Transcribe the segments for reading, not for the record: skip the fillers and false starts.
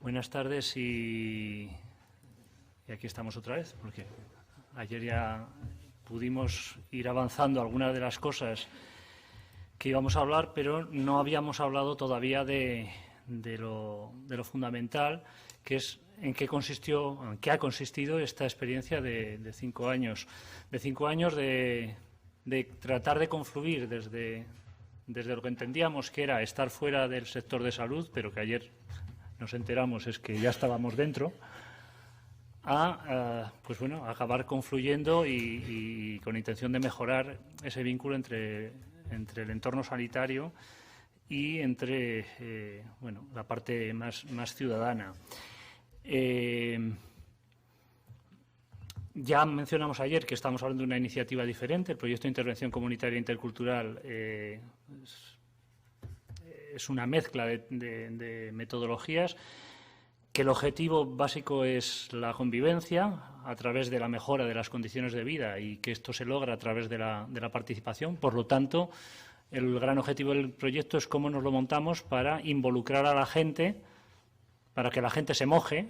Buenas tardes y aquí estamos otra vez, porque ayer ya pudimos ir avanzando algunas de las cosas que íbamos a hablar, pero no habíamos hablado todavía de lo fundamental, que es en qué ha consistido esta experiencia de 5 años. De 5 años de tratar de confluir desde lo que entendíamos que era estar fuera del sector de salud, pero que ayer nos enteramos es que ya estábamos dentro, pues bueno, acabar confluyendo y con intención de mejorar ese vínculo entre el entorno sanitario y entre bueno, la parte más ciudadana. Ya mencionamos ayer que estamos hablando de una iniciativa diferente. El proyecto de intervención comunitaria intercultural es una mezcla de metodologías, que el objetivo básico es la convivencia a través de la mejora de las condiciones de vida y que esto se logra a través de la participación. Por lo tanto, el gran objetivo del proyecto es cómo nos lo montamos para involucrar a la gente, para que la gente se moje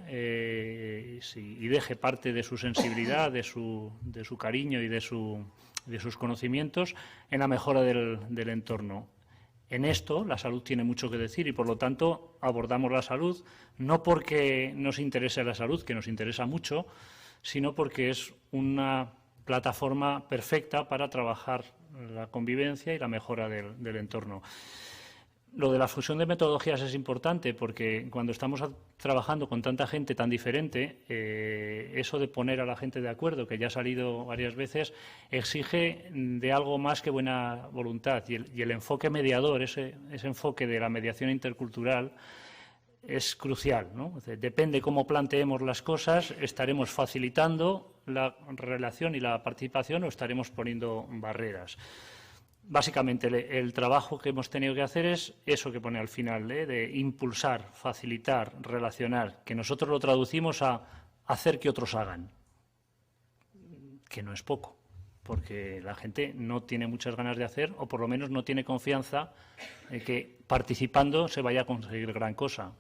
y deje parte de su sensibilidad, de su cariño y de sus conocimientos en la mejora del entorno. En esto la salud tiene mucho que decir y, por lo tanto, abordamos la salud no porque nos interese la salud, que nos interesa mucho, sino porque es una plataforma perfecta para trabajar la convivencia y la mejora del entorno. Lo de la fusión de metodologías es importante porque cuando estamos trabajando con tanta gente tan diferente, eso de poner a la gente de acuerdo, que ya ha salido varias veces, exige de algo más que buena voluntad. Y el enfoque mediador, ese enfoque de la mediación intercultural, es crucial, ¿no? Depende cómo planteemos las cosas, estaremos facilitando la relación y la participación o estaremos poniendo barreras. Básicamente, el trabajo que hemos tenido que hacer es eso que pone al final, de impulsar, facilitar, relacionar, que nosotros lo traducimos a hacer que otros hagan, que no es poco, porque la gente no tiene muchas ganas de hacer, o por lo menos no tiene confianza en que participando se vaya a conseguir gran cosa.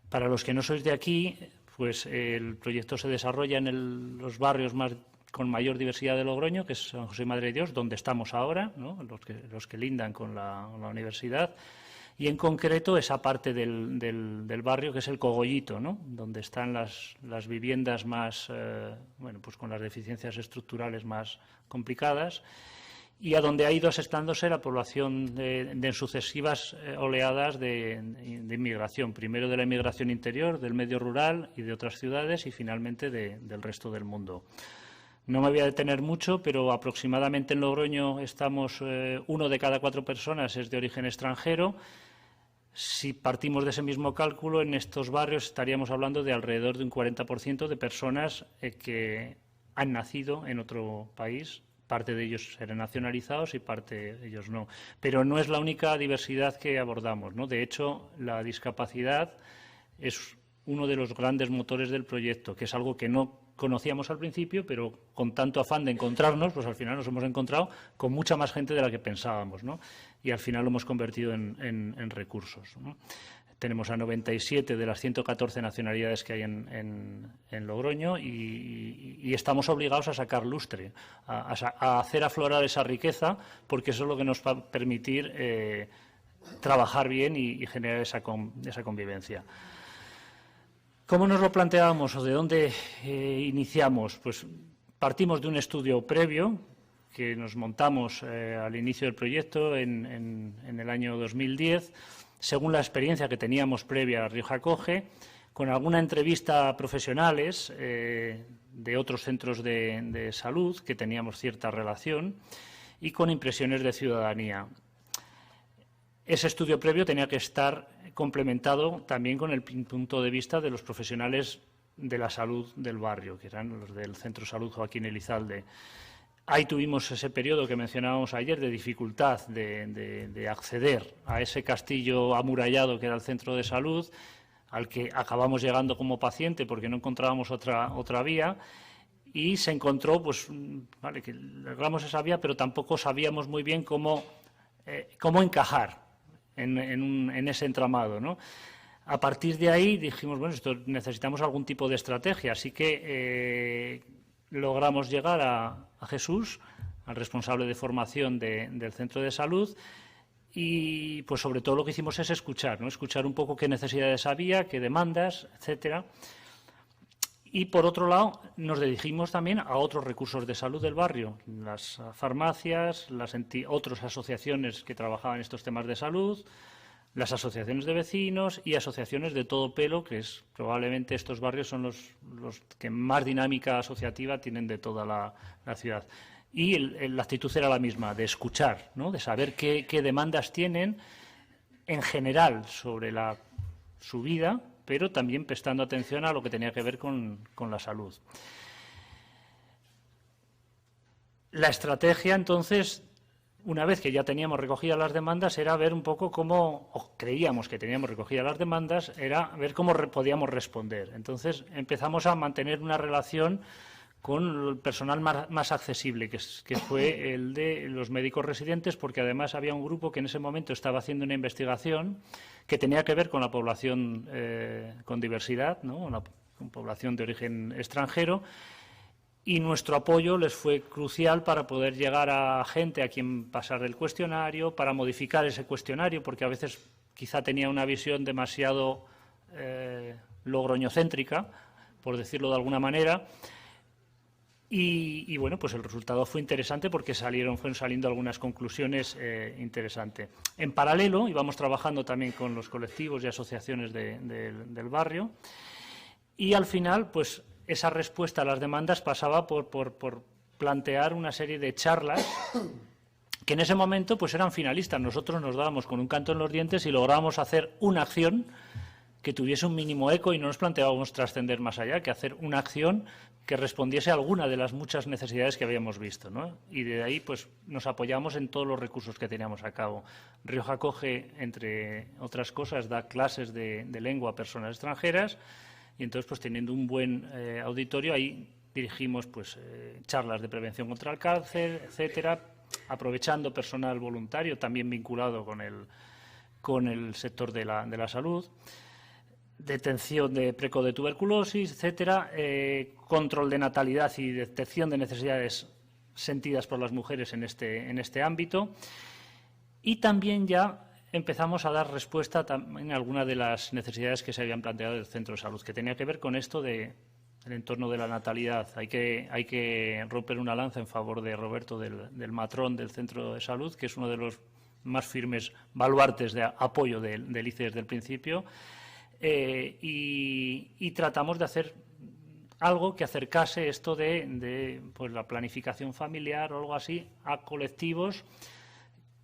Para los que no sois de aquí, pues el proyecto se desarrolla en los barrios con mayor diversidad de Logroño, que es San José y Madre de Dios, donde estamos ahora, ¿no? los que lindan con la universidad, y en concreto esa parte del barrio que es el Cogollito, ¿no? Donde están las viviendas más, bueno, pues con las deficiencias estructurales más complicadas, y a donde ha ido asestándose la población de sucesivas oleadas de inmigración, primero de la inmigración interior, del medio rural y de otras ciudades, y finalmente del resto del mundo. No me voy a detener mucho, pero aproximadamente en Logroño estamos 1 de cada 4 personas es de origen extranjero. Si partimos de ese mismo cálculo, en estos barrios estaríamos hablando de alrededor de un 40% de personas que han nacido en otro país. Parte de ellos serán nacionalizados y parte de ellos no. Pero no es la única diversidad que abordamos, ¿no? De hecho, la discapacidad es uno de los grandes motores del proyecto, que es algo que no conocíamos al principio, pero con tanto afán de encontrarnos, pues al final nos hemos encontrado con mucha más gente de la que pensábamos, ¿no? Y al final lo hemos convertido en recursos, ¿no? Tenemos a 97 de las 114 nacionalidades que hay en Logroño y estamos obligados a sacar lustre, a hacer aflorar esa riqueza, porque eso es lo que nos va a permitir trabajar bien y generar esa convivencia. ¿Cómo nos lo planteábamos o de dónde iniciamos? Pues partimos de un estudio previo que nos montamos al inicio del proyecto en el año 2010, según la experiencia que teníamos previa a Rioja Acoge, con alguna entrevista a profesionales de otros centros de salud que teníamos cierta relación y con impresiones de ciudadanía. Ese estudio previo tenía que estar complementado también con el punto de vista de los profesionales de la salud del barrio, que eran los del Centro Salud Joaquín Elizalde. Ahí tuvimos ese periodo que mencionábamos ayer de dificultad de acceder a ese castillo amurallado que era el centro de salud, al que acabamos llegando como paciente porque no encontrábamos otra vía, y se encontró, pues, vale, que logramos esa vía, pero tampoco sabíamos muy bien cómo encajar en ese entramado, ¿no? A partir de ahí dijimos, bueno, esto necesitamos algún tipo de estrategia, así que logramos llegar a Jesús, al responsable de formación del centro de salud, y pues sobre todo lo que hicimos es escuchar, ¿no? Escuchar un poco qué necesidades había, qué demandas, etcétera. Y por otro lado nos dirigimos también a otros recursos de salud del barrio, las farmacias, otras asociaciones que trabajaban en estos temas de salud, las asociaciones de vecinos y asociaciones de todo pelo, que es probablemente estos barrios son los que más dinámica asociativa tienen de toda la ciudad. Y la actitud era la misma, de escuchar, ¿no? De saber qué demandas tienen en general sobre su vida, pero también prestando atención a lo que tenía que ver con la salud. La estrategia, entonces, una vez que ya teníamos recogidas las demandas, era ver un poco cómo, o creíamos que teníamos recogidas las demandas, era ver cómo podíamos responder. Entonces empezamos a mantener una relación con el personal más accesible, que fue el de los médicos residentes, porque además había un grupo que en ese momento estaba haciendo una investigación que tenía que ver con la población con diversidad, ¿no? Una población de origen extranjero, y nuestro apoyo les fue crucial para poder llegar a gente a quien pasar el cuestionario, para modificar ese cuestionario, porque a veces quizá tenía una visión demasiado logroñocéntrica, por decirlo de alguna manera. Y bueno, pues el resultado fue interesante porque fueron saliendo algunas conclusiones interesantes. En paralelo íbamos trabajando también con los colectivos y asociaciones del barrio, y al final pues esa respuesta a las demandas pasaba por plantear una serie de charlas que en ese momento pues eran finalistas. Nosotros nos dábamos con un canto en los dientes y lográbamos hacer una acción que tuviese un mínimo eco, y no nos planteábamos trascender más allá, que hacer una acción que respondiese a alguna de las muchas necesidades que habíamos visto, ¿no? Y de ahí pues nos apoyamos en todos los recursos que teníamos a cabo. Rioja acoge, entre otras cosas, da clases de lengua a personas extranjeras, y entonces pues teniendo un buen auditorio, ahí dirigimos pues charlas de prevención contra el cáncer, etcétera, aprovechando personal voluntario también vinculado con el sector de la salud. Detención de preco de tuberculosis, etcétera, control de natalidad y detección de necesidades sentidas por las mujeres en este ámbito, y también ya empezamos a dar respuesta también a algunas de las necesidades que se habían planteado del centro de salud, que tenía que ver con esto del entorno de la natalidad. Hay que romper una lanza en favor de Roberto, del matrón del centro de salud, que es uno de los más firmes baluartes de apoyo del ICE desde el principio. Y tratamos de hacer algo que acercase esto de pues la planificación familiar o algo así a colectivos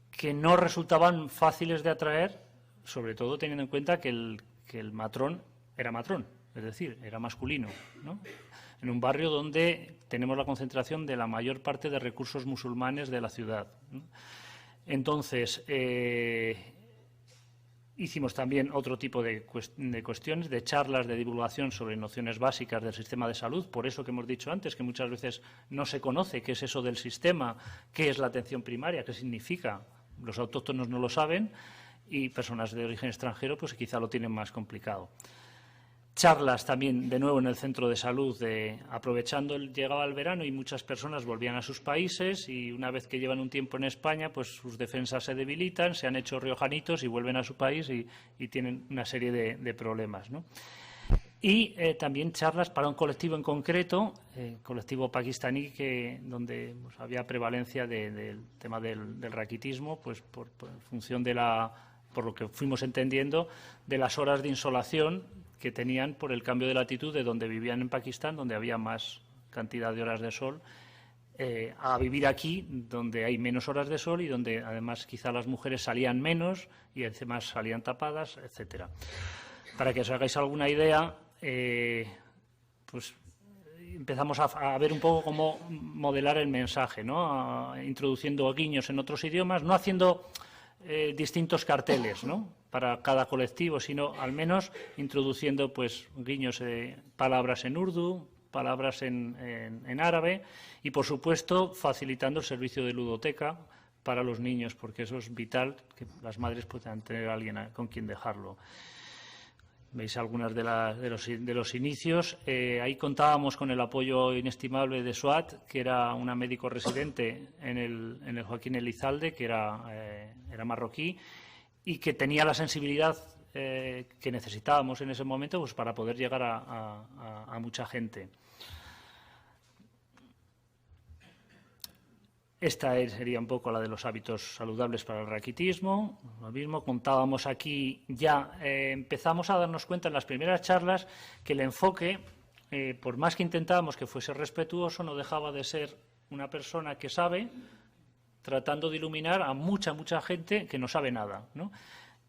que no resultaban fáciles de atraer, sobre todo teniendo en cuenta que el matrón era matrón, es decir, era masculino, ¿no? En un barrio donde tenemos la concentración de la mayor parte de recursos musulmanes de la ciudad, ¿no? Entonces, hicimos también otro tipo de cuestiones, de charlas de divulgación sobre nociones básicas del sistema de salud, por eso que hemos dicho antes, que muchas veces no se conoce qué es eso del sistema, qué es la atención primaria, qué significa. Los autóctonos no lo saben y personas de origen extranjero pues quizá lo tienen más complicado. Charlas también, de nuevo, en el centro de salud, aprovechando llegaba el verano y muchas personas volvían a sus países, y una vez que llevan un tiempo en España, pues sus defensas se debilitan, se han hecho riojanitos y vuelven a su país y tienen una serie de problemas, ¿no? Y también charlas para un colectivo en concreto, colectivo pakistaní, donde pues, había prevalencia del tema del raquitismo, pues por función por lo que fuimos entendiendo, de las horas de insolación que tenían por el cambio de latitud de donde vivían en Pakistán, donde había más cantidad de horas de sol, a vivir aquí, donde hay menos horas de sol y donde además quizá las mujeres salían menos y además salían tapadas, etcétera. Para que os hagáis alguna idea, pues empezamos a ver un poco cómo modelar el mensaje, ¿no? Introduciendo guiños en otros idiomas, no haciendo distintos carteles, ¿no? Para cada colectivo, sino al menos introduciendo pues guiños de palabras en urdu, palabras en árabe, y por supuesto facilitando el servicio de ludoteca para los niños, porque eso es vital, que las madres puedan tener a alguien con quien dejarlo. Veis algunas de los inicios. Ahí contábamos con el apoyo inestimable de Suat, que era una médico residente en el Joaquín Elizalde, que era marroquí y que tenía la sensibilidad que necesitábamos en ese momento, pues, para poder llegar a mucha gente. Esta sería un poco la de los hábitos saludables para el raquitismo. Lo mismo, contábamos aquí ya, empezamos a darnos cuenta en las primeras charlas que el enfoque, por más que intentábamos que fuese respetuoso, no dejaba de ser una persona que sabe, tratando de iluminar a mucha gente que no sabe nada, ¿no?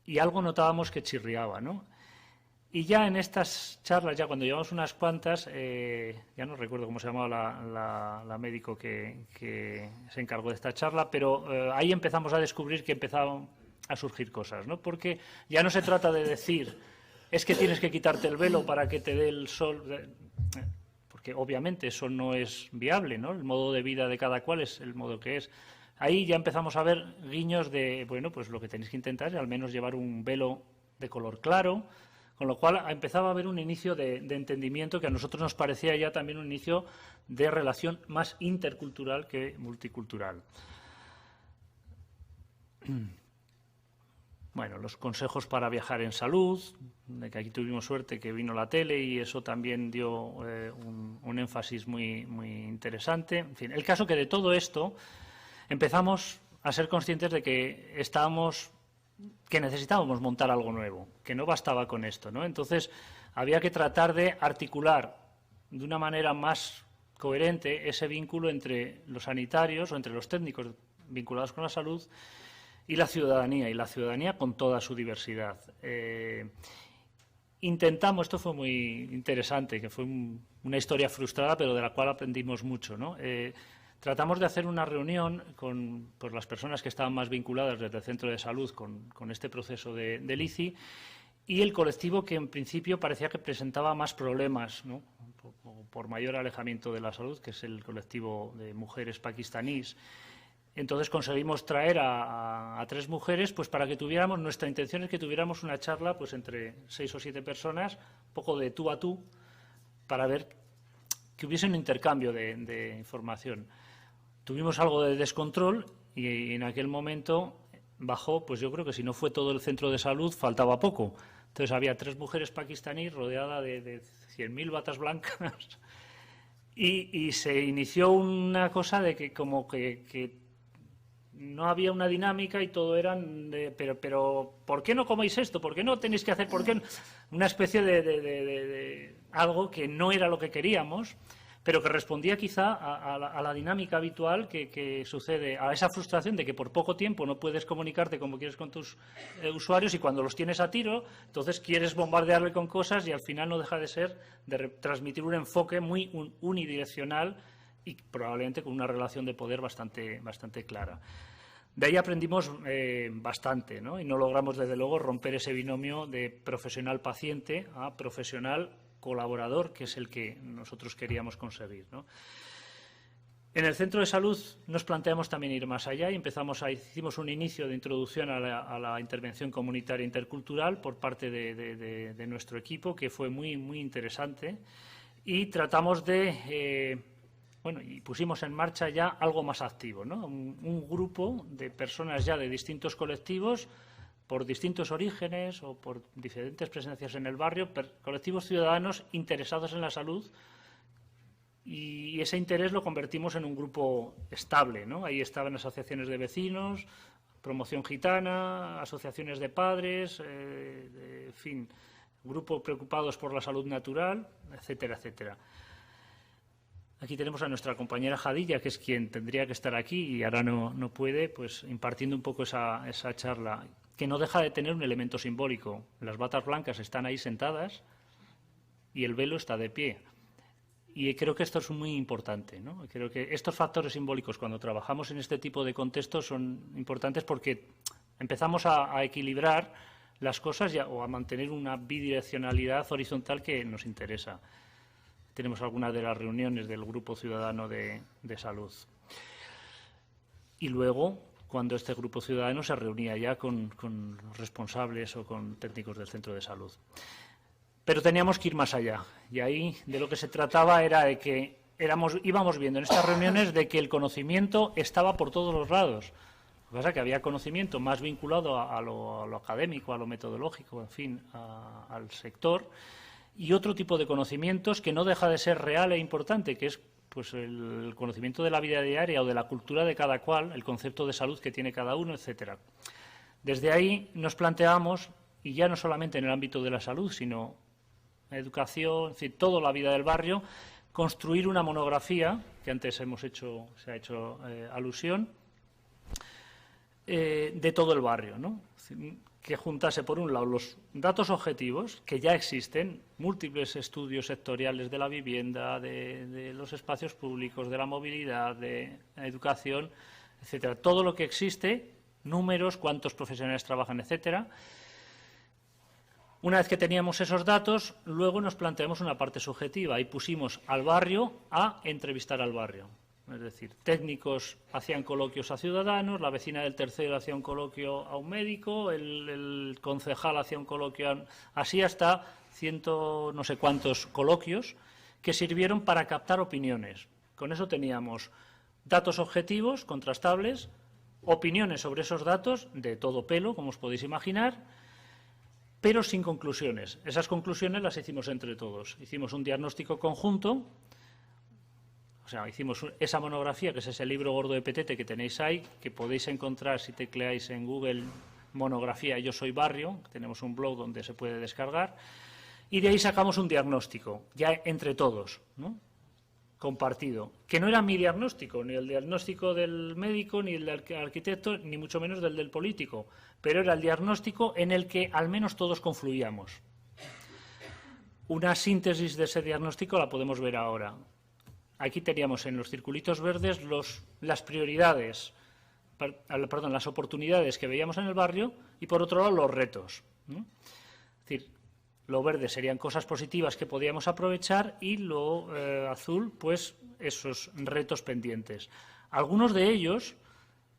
Y algo notábamos que chirriaba, ¿no? Y ya en estas charlas, ya cuando llevamos unas cuantas, ya no recuerdo cómo se llamaba la médico que se encargó de esta charla, pero ahí empezamos a descubrir que empezaban a surgir cosas, ¿no? Porque ya no se trata de decir, es que tienes que quitarte el velo para que te dé el sol, porque obviamente eso no es viable, ¿no? El modo de vida de cada cual es el modo que es. Ahí ya empezamos a ver guiños de, bueno, pues lo que tenéis que intentar es al menos llevar un velo de color claro, con lo cual empezaba a haber un inicio de entendimiento que a nosotros nos parecía ya también un inicio de relación más intercultural que multicultural. Bueno, los consejos para viajar en salud, de que aquí tuvimos suerte que vino la tele y eso también dio un énfasis muy interesante. En fin, el caso que de todo esto empezamos a ser conscientes de que necesitábamos montar algo nuevo, que no bastaba con esto, ¿no? Entonces, había que tratar de articular de una manera más coherente ese vínculo entre los sanitarios o entre los técnicos vinculados con la salud y la ciudadanía con toda su diversidad. Intentamos, esto fue muy interesante, que fue una historia frustrada, pero de la cual aprendimos mucho, ¿no? Tratamos de hacer una reunión con las personas que estaban más vinculadas desde el centro de salud con este proceso del ICI y el colectivo que en principio parecía que presentaba más problemas, ¿no? por mayor alejamiento de la salud, que es el colectivo de mujeres pakistaníes. Entonces conseguimos traer a 3 mujeres pues para que tuviéramos, nuestra intención es que tuviéramos una charla pues entre 6 o 7 personas, un poco de tú a tú, para ver que hubiese un intercambio de información. Tuvimos algo de descontrol y en aquel momento bajó, pues yo creo que si no fue todo el centro de salud, faltaba poco. Entonces había 3 mujeres pakistaníes rodeadas de 100.000 batas blancas y se inició una cosa de que como que no había una dinámica y todo eran pero ¿por qué no coméis esto? ¿Por qué no tenéis que hacer? ¿Por qué no? Una especie de algo que no era lo que queríamos, pero que respondía quizá a la dinámica habitual que sucede, a esa frustración de que por poco tiempo no puedes comunicarte como quieres con tus usuarios y cuando los tienes a tiro, entonces quieres bombardearle con cosas y al final no deja de ser de transmitir un enfoque muy unidireccional y probablemente con una relación de poder bastante clara. De ahí aprendimos bastante, ¿no? Y no logramos, desde luego, romper ese binomio de profesional-paciente a profesional-colaborador, que es el que nosotros queríamos conseguir, ¿no? En el centro de salud nos planteamos también ir más allá y hicimos un inicio de introducción a la intervención comunitaria intercultural por parte de nuestro equipo, que fue muy interesante, y tratamos y pusimos en marcha ya algo más activo, ¿no? Un grupo de personas ya de distintos colectivos, por distintos orígenes o por diferentes presencias en el barrio, colectivos ciudadanos interesados en la salud, y ese interés lo convertimos en un grupo estable, ¿no? Ahí estaban asociaciones de vecinos, promoción gitana, asociaciones de padres, en fin, grupos preocupados por la salud natural, etcétera, etcétera. Aquí tenemos a nuestra compañera Jadilla, que es quien tendría que estar aquí y ahora no puede, pues impartiendo un poco esa charla, que no deja de tener un elemento simbólico. Las batas blancas están ahí sentadas y el velo está de pie. Y creo que esto es muy importante, ¿no? Creo que estos factores simbólicos, cuando trabajamos en este tipo de contextos, son importantes porque empezamos a equilibrar las cosas o a mantener una bidireccionalidad horizontal que nos interesa. Tenemos algunas de las reuniones del Grupo Ciudadano de Salud. Y luego, cuando este Grupo Ciudadano se reunía ya con responsables o con técnicos del centro de salud. Pero teníamos que ir más allá. Y ahí de lo que se trataba era de que íbamos viendo en estas reuniones de que el conocimiento estaba por todos los lados. Lo que pasa es que había conocimiento más vinculado a lo académico, a lo metodológico, en fin, al sector, y otro tipo de conocimientos que no deja de ser real e importante, que es pues el conocimiento de la vida diaria o de la cultura de cada cual, el concepto de salud que tiene cada uno, etcétera. Desde ahí nos planteamos, y ya no solamente en el ámbito de la salud, sino educación, es decir, toda la vida del barrio, construir una monografía, que antes se ha hecho alusión, de todo el barrio, ¿no? Que juntase, por un lado, los datos objetivos, que ya existen, múltiples estudios sectoriales de la vivienda, de los espacios públicos, de la movilidad, de la educación, etcétera. Todo lo que existe, números, cuántos profesionales trabajan, etcétera. Una vez que teníamos esos datos, luego nos planteamos una parte subjetiva y pusimos al barrio a entrevistar al barrio. Es decir, técnicos hacían coloquios a ciudadanos, la vecina del tercero hacía un coloquio a un médico, el concejal hacía un coloquio, así hasta no sé cuántos coloquios que sirvieron para captar opiniones. Con eso teníamos datos objetivos, contrastables, opiniones sobre esos datos, de todo pelo, como os podéis imaginar, pero sin conclusiones. Esas conclusiones las hicimos entre todos. Hicimos un diagnóstico conjunto, o sea, hicimos esa monografía, que es ese libro gordo de Petete que tenéis ahí, que podéis encontrar si tecleáis en Google monografía Yo Soy Barrio, tenemos un blog donde se puede descargar, y de ahí sacamos un diagnóstico, ya entre todos, ¿no? Compartido, que no era mi diagnóstico, ni el diagnóstico del médico, ni el del arquitecto, ni mucho menos del político, pero era el diagnóstico en el que al menos todos confluíamos. Una síntesis de ese diagnóstico la podemos ver ahora. Aquí teníamos en los circulitos verdes las prioridades, perdón, las oportunidades que veíamos en el barrio y, por otro lado, los retos, ¿no? Es decir, lo verde serían cosas positivas que podíamos aprovechar y lo azul, pues, esos retos pendientes. Algunos de ellos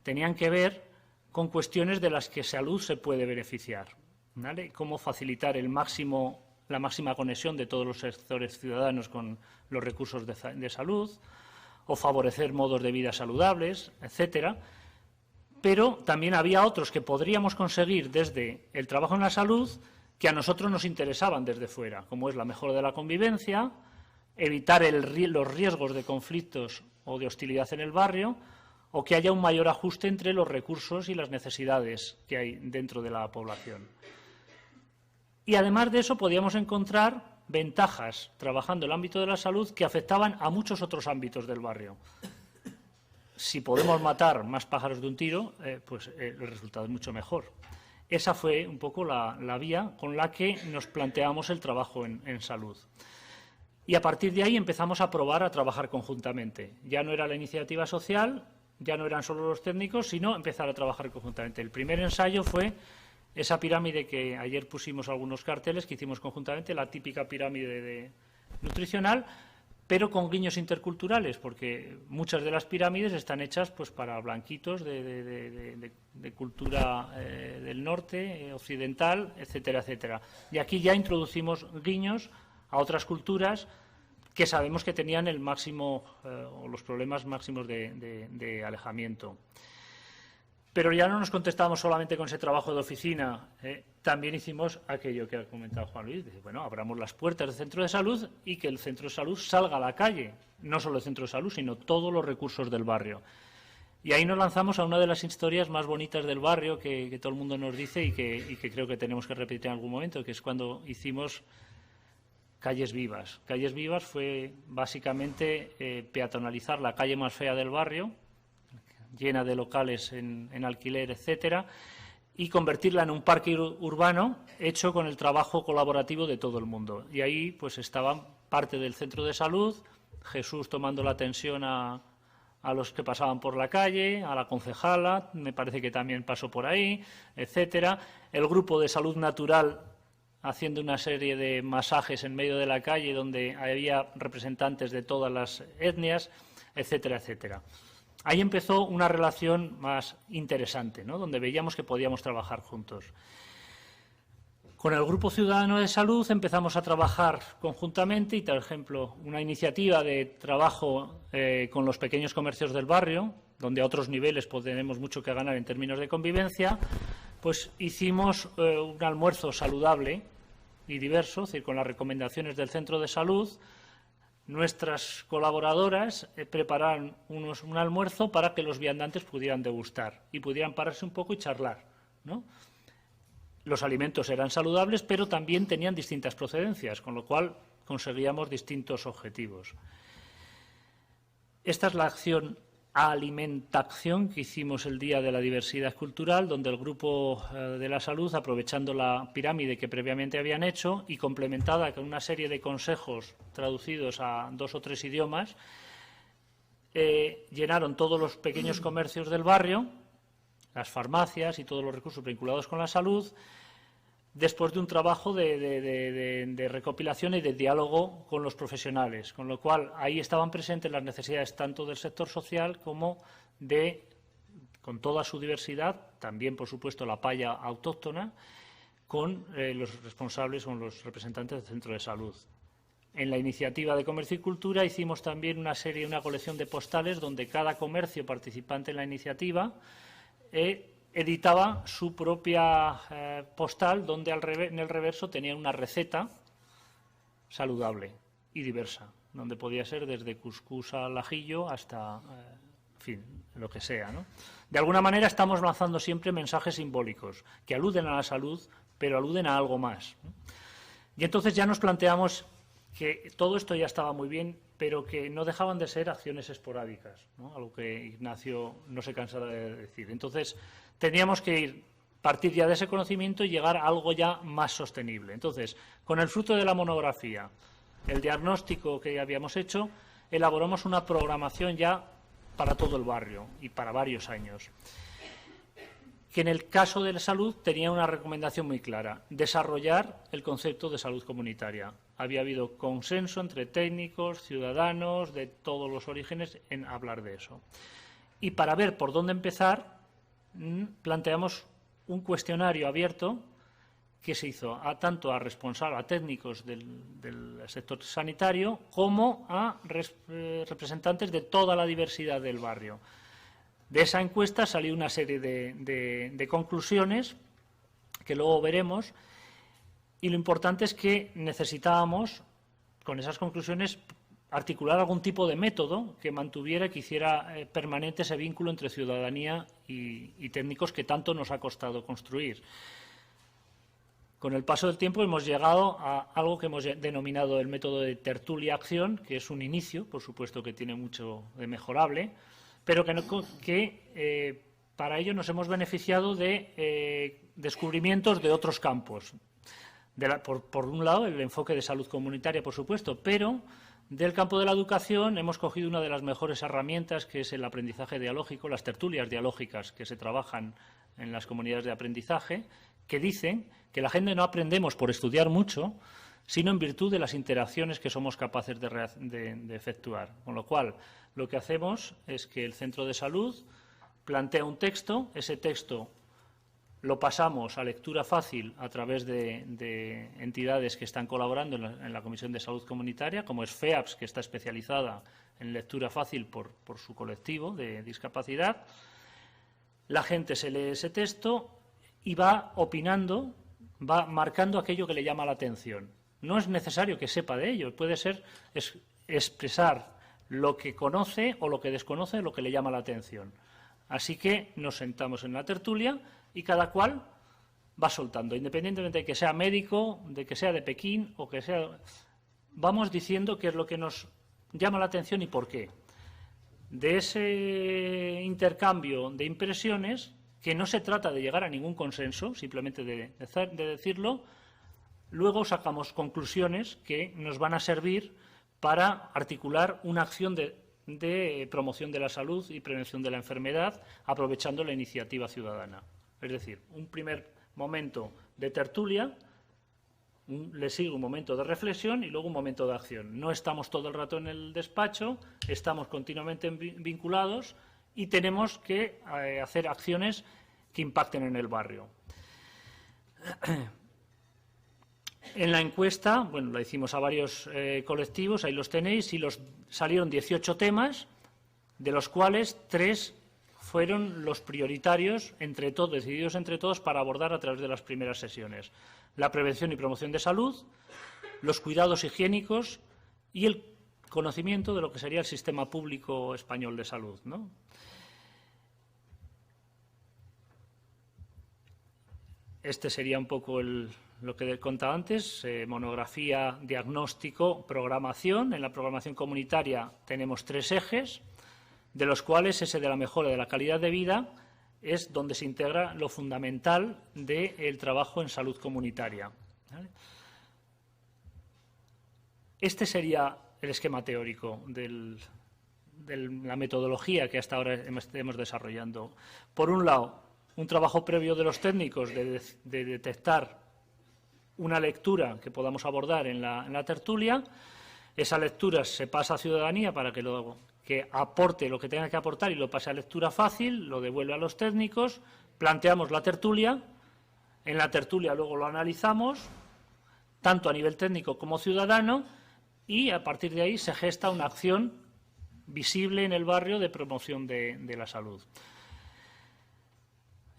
tenían que ver con cuestiones de las que salud se puede beneficiar, ¿vale? Cómo facilitar la máxima conexión de todos los sectores ciudadanos con los recursos de salud, o favorecer modos de vida saludables, etcétera. Pero también había otros que podríamos conseguir desde el trabajo en la salud que a nosotros nos interesaban desde fuera, como es la mejora de la convivencia, evitar los riesgos de conflictos o de hostilidad en el barrio, o que haya un mayor ajuste entre los recursos y las necesidades que hay dentro de la población. Y además de eso podíamos encontrar ventajas trabajando en el ámbito de la salud que afectaban a muchos otros ámbitos del barrio. Si podemos matar más pájaros de un tiro, pues el resultado es mucho mejor. Esa fue un poco la vía con la que nos planteamos el trabajo en salud. Y a partir de ahí empezamos a probar a trabajar conjuntamente. Ya no era la iniciativa social, ya no eran solo los técnicos, sino empezar a trabajar conjuntamente. El primer ensayo fue esa pirámide que ayer pusimos algunos carteles que hicimos conjuntamente, la típica pirámide nutricional, pero con guiños interculturales, porque muchas de las pirámides están hechas pues para blanquitos de cultura del norte, occidental, etcétera, etcétera. Y aquí ya introducimos guiños a otras culturas que sabemos que tenían el máximo o los problemas máximos de alejamiento. Pero ya no nos contestábamos solamente con ese trabajo de oficina, también hicimos aquello que ha comentado Juan Luis. Dice, bueno, abramos las puertas del centro de salud y que el centro de salud salga a la calle, no solo el centro de salud, sino todos los recursos del barrio. Y ahí nos lanzamos a una de las historias más bonitas del barrio que todo el mundo nos dice y que creo que tenemos que repetir en algún momento, que es cuando hicimos Calles Vivas. Calles Vivas fue básicamente peatonalizar la calle más fea del barrio, llena de locales en alquiler, etcétera, y convertirla en un parque urbano hecho con el trabajo colaborativo de todo el mundo. Y ahí pues estaba parte del centro de salud, Jesús tomando la atención a los que pasaban por la calle, a la concejala, me parece que también pasó por ahí, etcétera, el grupo de salud natural haciendo una serie de masajes en medio de la calle donde había representantes de todas las etnias, etcétera, etcétera. Ahí empezó una relación más interesante, ¿no? Donde veíamos que podíamos trabajar juntos. Con el Grupo Ciudadano de Salud empezamos a trabajar conjuntamente y, por ejemplo, una iniciativa de trabajo con los pequeños comercios del barrio, donde a otros niveles pues, tenemos mucho que ganar en términos de convivencia, pues hicimos un almuerzo saludable y diverso, es decir, con las recomendaciones del centro de salud. Nuestras colaboradoras prepararon un almuerzo para que los viandantes pudieran degustar y pudieran pararse un poco y charlar, ¿no? Los alimentos eran saludables, pero también tenían distintas procedencias, con lo cual conseguíamos distintos objetivos. Esta es la acción alimentación que hicimos el Día de la Diversidad Cultural, donde el Grupo de la Salud, aprovechando la pirámide que previamente habían hecho y complementada con una serie de consejos traducidos a 2 o 3 idiomas, llenaron todos los pequeños comercios del barrio, las farmacias y todos los recursos vinculados con la salud, después de un trabajo de recopilación y de diálogo con los profesionales, con lo cual ahí estaban presentes las necesidades tanto del sector social como con toda su diversidad, también por supuesto la palla autóctona, con los responsables, con los representantes del centro de salud. En la iniciativa de Comercio y Cultura hicimos también una colección de postales donde cada comercio participante en la iniciativa editaba su propia postal, donde en el reverso tenía una receta saludable y diversa, donde podía ser desde cuscús al ajillo hasta, en fin, lo que sea, ¿no? De alguna manera estamos lanzando siempre mensajes simbólicos que aluden a la salud, pero aluden a algo más, ¿no? Y entonces ya nos planteamos que todo esto ya estaba muy bien, pero que no dejaban de ser acciones esporádicas, ¿no? Algo que Ignacio no se cansará de decir. Entonces, teníamos que partir ya de ese conocimiento y llegar a algo ya más sostenible. Entonces, con el fruto de la monografía, el diagnóstico que habíamos hecho, elaboramos una programación ya para todo el barrio y para varios años, que en el caso de la salud tenía una recomendación muy clara: desarrollar el concepto de salud comunitaria. Había habido consenso entre técnicos, ciudadanos, de todos los orígenes, en hablar de eso. Y para ver por dónde empezar, planteamos un cuestionario abierto que se hizo tanto a técnicos del sector sanitario como a representantes de toda la diversidad del barrio. De esa encuesta salió una serie de conclusiones que luego veremos, y lo importante es que necesitábamos, con esas conclusiones, articular algún tipo de método que mantuviera, que hiciera permanente ese vínculo entre ciudadanía y técnicos que tanto nos ha costado construir. Con el paso del tiempo hemos llegado a algo que hemos denominado el método de tertulia-acción, que es un inicio, por supuesto que tiene mucho de mejorable, pero que para ello nos hemos beneficiado de descubrimientos de otros campos. Por un lado, el enfoque de salud comunitaria, por supuesto, pero del campo de la educación hemos cogido una de las mejores herramientas, que es el aprendizaje dialógico, las tertulias dialógicas que se trabajan en las comunidades de aprendizaje, que dicen que la gente no aprendemos por estudiar mucho, sino en virtud de las interacciones que somos capaces de efectuar. Con lo cual, lo que hacemos es que el centro de salud plantea un texto, ese texto lo pasamos a lectura fácil a través de entidades que están colaborando en la Comisión de Salud Comunitaria, como es FEAPS, que está especializada en lectura fácil por su colectivo de discapacidad. La gente se lee ese texto y va opinando, va marcando aquello que le llama la atención. No es necesario que sepa de ello, puede ser expresar lo que conoce o lo que desconoce, lo que le llama la atención. Así que nos sentamos en la tertulia y cada cual va soltando, independientemente de que sea médico, de que sea de Pekín o que sea... Vamos diciendo qué es lo que nos llama la atención y por qué. De ese intercambio de impresiones, que no se trata de llegar a ningún consenso, simplemente de decirlo, luego sacamos conclusiones que nos van a servir para articular una acción de promoción de la salud y prevención de la enfermedad, aprovechando la iniciativa ciudadana. Es decir, un primer momento de tertulia, le sigue un momento de reflexión y luego un momento de acción. No estamos todo el rato en el despacho, estamos continuamente vinculados y tenemos que hacer acciones que impacten en el barrio. En la encuesta, bueno, la hicimos a varios colectivos, ahí los tenéis, y salieron 18 temas, de los cuales 3 fueron los prioritarios, decididos entre todos, para abordar a través de las primeras sesiones. La prevención y promoción de salud, los cuidados higiénicos y el conocimiento de lo que sería el sistema público español de salud, ¿no? Este sería un poco lo que he contado antes, monografía, diagnóstico, programación. En la programación comunitaria tenemos 3 ejes, de los cuales ese de la mejora de la calidad de vida es donde se integra lo fundamental del trabajo en salud comunitaria, ¿vale? Este sería el esquema teórico de la metodología que hasta ahora hemos desarrollando. Por un lado, un trabajo previo de los técnicos de detectar una lectura que podamos abordar en la tertulia. Esa lectura se pasa a ciudadanía para que aporte lo que tenga que aportar y lo pase a lectura fácil, lo devuelve a los técnicos, planteamos la tertulia, en la tertulia luego lo analizamos, tanto a nivel técnico como ciudadano, y a partir de ahí se gesta una acción visible en el barrio de promoción de la salud.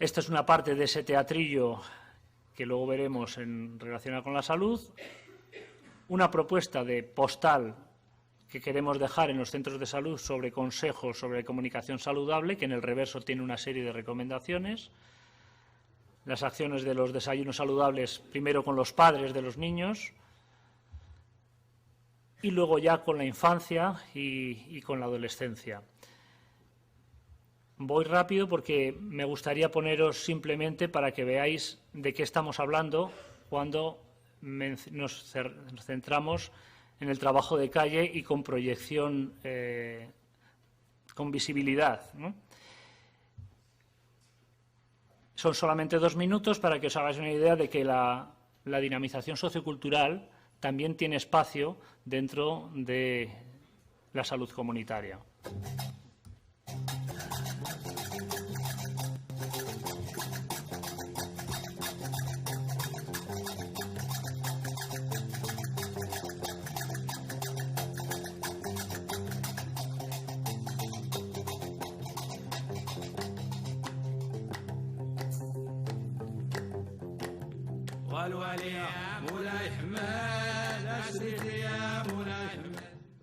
Esta es una parte de ese teatrillo que luego veremos relacionado con la salud. Una propuesta de postal que queremos dejar en los centros de salud sobre consejos sobre comunicación saludable, que en el reverso tiene una serie de recomendaciones. Las acciones de los desayunos saludables, primero con los padres de los niños y luego ya con la infancia y con la adolescencia. Voy rápido porque me gustaría poneros simplemente para que veáis de qué estamos hablando cuando nos centramos en el trabajo de calle y con proyección, con visibilidad, ¿no? Son solamente 2 minutos para que os hagáis una idea de que la dinamización sociocultural también tiene espacio dentro de la salud comunitaria.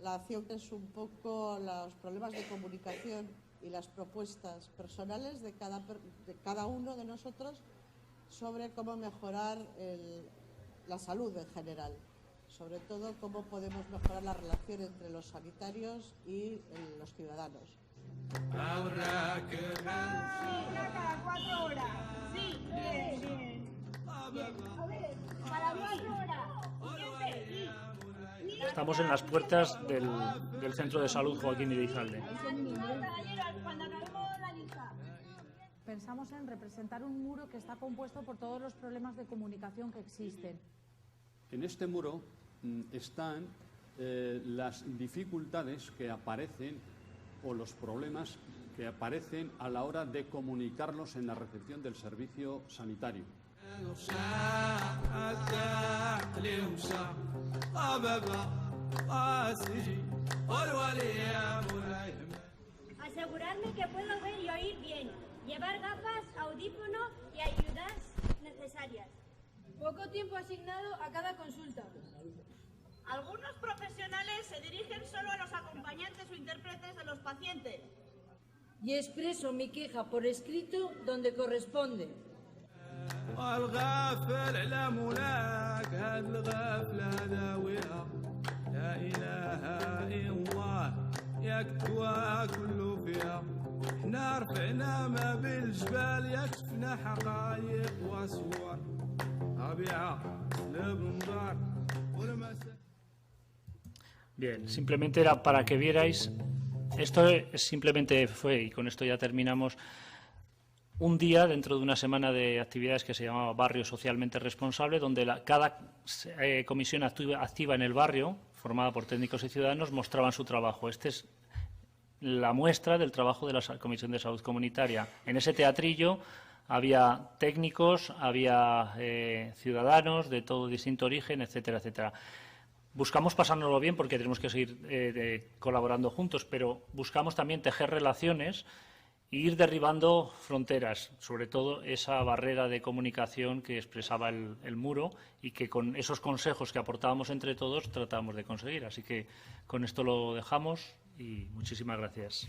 La acción es un poco los problemas de comunicación y las propuestas personales de cada uno de nosotros sobre cómo mejorar la salud en general. Sobre todo, cómo podemos mejorar la relación entre los sanitarios y los ciudadanos. Cada 4 horas. Sí, bien, bien. A ver, cada 4 horas. Estamos en las puertas del Centro de Salud Joaquín Irizalde. Pensamos en representar un muro que está compuesto por todos los problemas de comunicación que existen. En este muro están las dificultades que aparecen o los problemas que aparecen a la hora de comunicarlos en la recepción del servicio sanitario. Asegurarme que puedo ver y oír bien, llevar gafas, audífonos y ayudas necesarias. Poco tiempo asignado a cada consulta. Algunos profesionales se dirigen solo a los acompañantes o intérpretes de los pacientes. Y expreso mi queja por escrito donde corresponde. Bien, simplemente era para que vierais, esto simplemente fue, y con esto ya terminamos, un día dentro de una semana de actividades que se llamaba Barrio Socialmente Responsable, donde cada comisión activa en el barrio, formada por técnicos y ciudadanos, mostraban su trabajo. Esta es la muestra del trabajo de la Comisión de Salud Comunitaria. En ese teatrillo Había técnicos, había ciudadanos de todo distinto origen, etcétera, etcétera. Buscamos pasárnoslo bien porque tenemos que seguir colaborando juntos, pero buscamos también tejer relaciones e ir derribando fronteras, sobre todo esa barrera de comunicación que expresaba el muro y que con esos consejos que aportábamos entre todos tratábamos de conseguir. Así que con esto lo dejamos y muchísimas gracias.